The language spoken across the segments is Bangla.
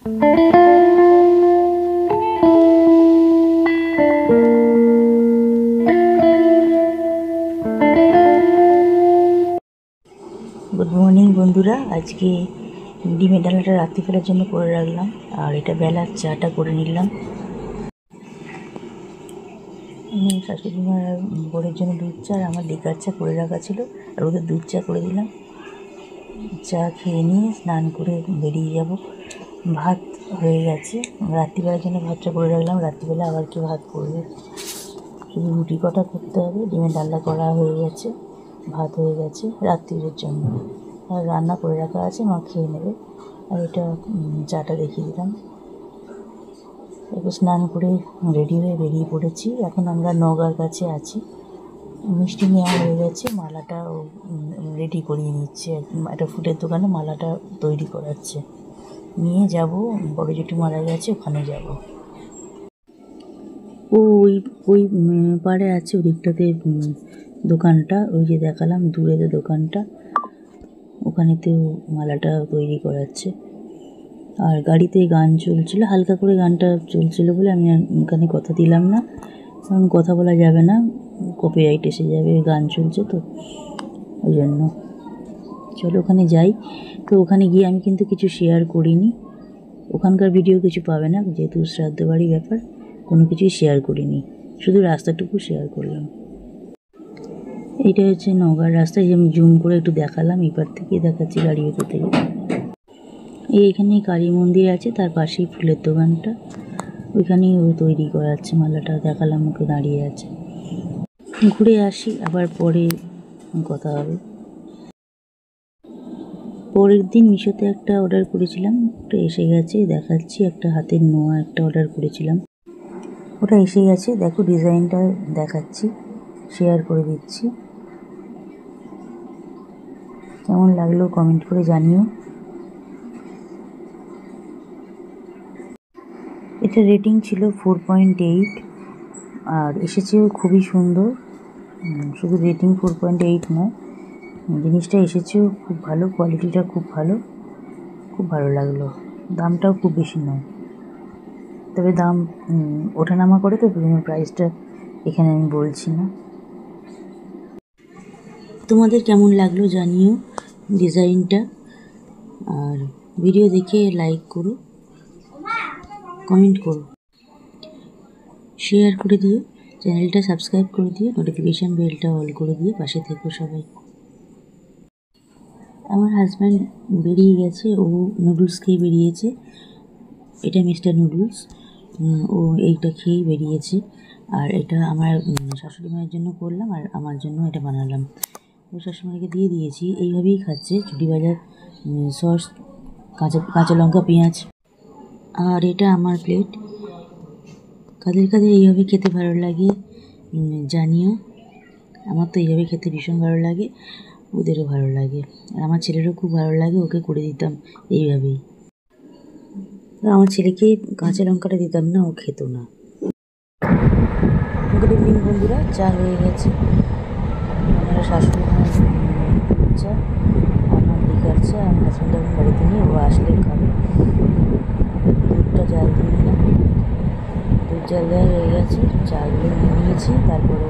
গুড মর্নিং বন্ধুরা, আজকে ডিমের ডালনাটা রাত্রিবেলার জন্য করে রাখলাম, আর এটা বেলার চাটা করে নিলাম। শাশুড়ি মার বোনের জন্য দুধ চা আর আমার লিকার চা করে রাখা ছিল, আর ওদের দুধ চা করে দিলাম। চা খেয়ে নিয়ে স্নান করে বেরিয়ে যাব। ভাত হয়ে গেছে, রাত্রিবেলার জন্য ভাতটা করে রাখলাম, রাত্রিবেলা আবার কি ভাত করবে, শুধু রুটি কটা করতে হবে। ডিমের ডালনা করা হয়ে গেছে, ভাত হয়ে গেছে রাত্রির জন্য, আর রান্না করে রাখা আছে, মা খেয়ে নেবে। আর এটা চাটা দেখিয়ে দিলাম। এবার স্নান করে রেডি হয়ে বেরিয়ে পড়েছি। এখন আমরা নওগাঁর কাছে আছি, মিষ্টি নেওয়া হয়ে গেছে, মালাটা রেডি করিয়ে নিচ্ছে। একটা ফুলের দোকানে মালাটা তৈরি করাচ্ছে, নিয়ে যাব। বড় জেঠু মারা গেছে, ওখানে যাব। ওই ওই পাড়ে আছে, ওদিকটাতে দোকানটা, ওই যে দেখালাম দূরে দোকানটা, ওখানেতেও মালাটা তৈরি করাচ্ছে। আর গাড়িতে গান চলছিল, হালকা করে গানটা চলছিল বলে আমি ওখানে কথা দিলাম না, কারণ কথা বলা যাবে না, কপিরাইট এসে যাবে, গান চলছে তো, ওই জন্য। চলো ওখানে যাই। তো ওখানে গিয়ে আমি কিন্তু কিছু শেয়ার করিনি, ওখানকার ভিডিও কিছু পাবে না, যেহেতু শ্রাদ্ধ বাড়ি ব্যাপার, কোনো কিছুই শেয়ার করিনি, শুধু রাস্তাটুকু শেয়ার করলাম। এইটা হচ্ছে নওগাঁর রাস্তা, যে আমি জুম করে একটু দেখালাম, এপার থেকে দেখাচ্ছি গাড়ি ভেতর থেকে। এইখানে কালী মন্দির আছে, তার পাশেই ফুলের দোকানটা, ওইখানেই ও তৈরি করাচ্ছে মালাটা, দেখালাম, ওকে দাঁড়িয়ে আছে। ঘুরে আসি, আবার পরে কথা হবে। পরের দিন মিশোতে একটা অর্ডার করেছিলাম, ওটা এসে গেছে, দেখাচ্ছি। একটা হাতের নোয়া একটা অর্ডার করেছিলাম, ওটা এসে গেছে। দেখো ডিজাইনটা দেখাচ্ছি, শেয়ার করে দিচ্ছি। কেমন লাগলো কমেন্ট করে জানিও। এটা রেটিং ছিল 4.8, আর এসেছেও খুবই সুন্দর। শুধু রেটিং 4.8 নয়, জিনিসটা এসেছেও খুব ভালো, কোয়ালিটিটা খুব ভালো, খুব ভালো লাগলো। দামটাও খুব বেশি নয়, তবে দাম ওঠানামা করে, তো প্রাইসটা এখানে আমি বলছি না। তোমাদের কেমন লাগলো জানিও ডিজাইনটা, আর ভিডিও দেখে লাইক করো, কমেন্ট করো, শেয়ার করে দিও, চ্যানেলটা সাবস্ক্রাইব করে দিও, নোটিফিকেশান বেলটা অল করে দিয়ে পাশে থেকো সবাই। আমার হাজব্যান্ড বেরিয়ে গেছে, ও নুডলস খেয়ে বেরিয়েছে, এটা মিস্টার নুডলস, ও এইটা খেয়েই বেরিয়েছে। আর এটা আমার শাশুড়ি মায়ের জন্য করলাম, আর আমার জন্য এটা বানালাম। ও শাশুড়িমাকে দিয়ে দিয়েছি, এইভাবেই খাচ্ছে, ঝুড়ি ভাজা, সস, কাঁচা লঙ্কা, পেঁয়াজ। আর এটা আমার প্লেট। কাদের কাদের এইভাবে খেতে ভালো লাগে জানিও, আমার তো এইভাবে খেতে ভীষণ ভালো লাগে, ওদেরও ভালো লাগে, আর আমার ছেলেরও খুব ভালো লাগে, ওকে করে দিতাম এইভাবেই। আমার ছেলেকে কাঁচা লঙ্কাটা দিতাম না, ও খেত না। গুড ইভিনিং বন্ধুরা, চা হয়ে গেছে। আমার শাশুড়ি মায়ের দুধ চা, আমার লিকার চা, আমার হাজব্যান্ড এখন বাড়িতে নিয়ে, ও আসলে খাবে। দুধটা জাল দিয়ে নিলাম, দুধ জাল দেওয়া হয়ে গেছে, চাগুলো নিয়ে নিয়েছি। তারপরে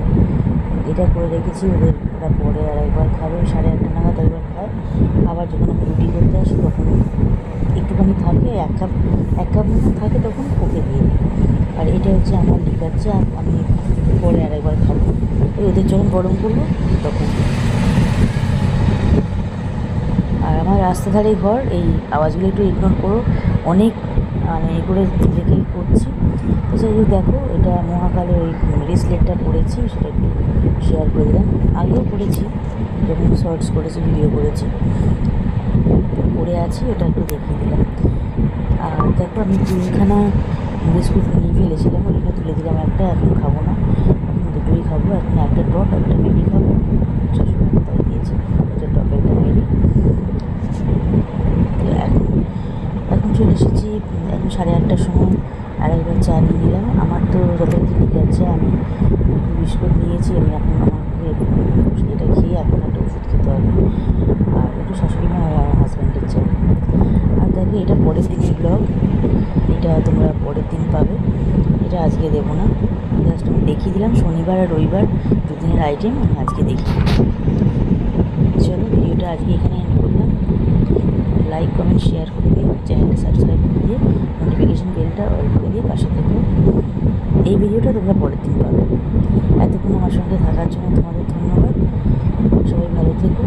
এটা করে রেখেছি, ওরা পরে আর একবার খাবে, 8:30 নাগাদ একবার খায়। আবার যখন আমি রুটি করতে আসি তখন একটুখানি থাকে, এক কাপ মতো থাকে, তখন ওকে দিয়ে দিই। আর এটা হচ্ছে আমার লিকার চা, আমি পরে আর একবার খাবো, ওদের যখন গরম করবো তখন। আর আমার রাস্তা ধারে ঘর, এই আওয়াজগুলো একটু ইগনোর করো, অনেক মানে এ করে দেখেই করছি। তো যাই হোক, দেখো এটা মহাকালের ওই ব্রেসলেটটা পরেছি, সেটা একটু শেয়ার করে দিলাম। আগেও করেছি, যখন শর্টস করেছি, ভিডিও করেছি, পরে আছি, ওটা একটু দেখিয়ে দিলাম। আর দেখো আমি 3খানা বিস্কুট নিয়ে ফেলেছিলাম, ওইটা তুলে দিলাম একটা, এখন খাবো না, এখন দুটোই খাবো। এখন একটা টক, একটা মেরি খাবো, শাশুড়ি তাই দিয়েছি, একটা টক, একটা মেরি। এখন চলে এসেছি, এখন 8:30টার সময়, আর একবার চা নিয়ে নিলাম। আমার তো যথারীতি লিকার চা, আমি বিস্কুট নিয়েছি, আমি এখন আমাকে এটা খেয়ে এখন একটা ওষুধ খেতে হবে, আর একটু শাশুড়ি মা আর আমার হাজব্যান্ডের চা। আর দেখো এটা পরের দিনের ব্লগ, তোমরা পরের দিন পাবে, এটা আজকে দেবো না। জাস্ট আমি দেখিয়ে দিলাম শনিবার আর রবিবার দুদিনের আইটেম আমি আজকে দেখি। চলো ভিডিওটা আজকে এখানে এন্ড করলাম। লাইক কমেন্ট শেয়ার করে দিয়ে চ্যানেলটা সাবস্ক্রাইব করে দিয়ে নোটিফিকেশান বেলটা অল করে দিয়ে পাশে থেকো। এই ভিডিওটা তোমরা পরের দিন পাবে। এতক্ষণ আমার সঙ্গে থাকার জন্য তোমাদের ধন্যবাদ। সবাই ভালো থেকো।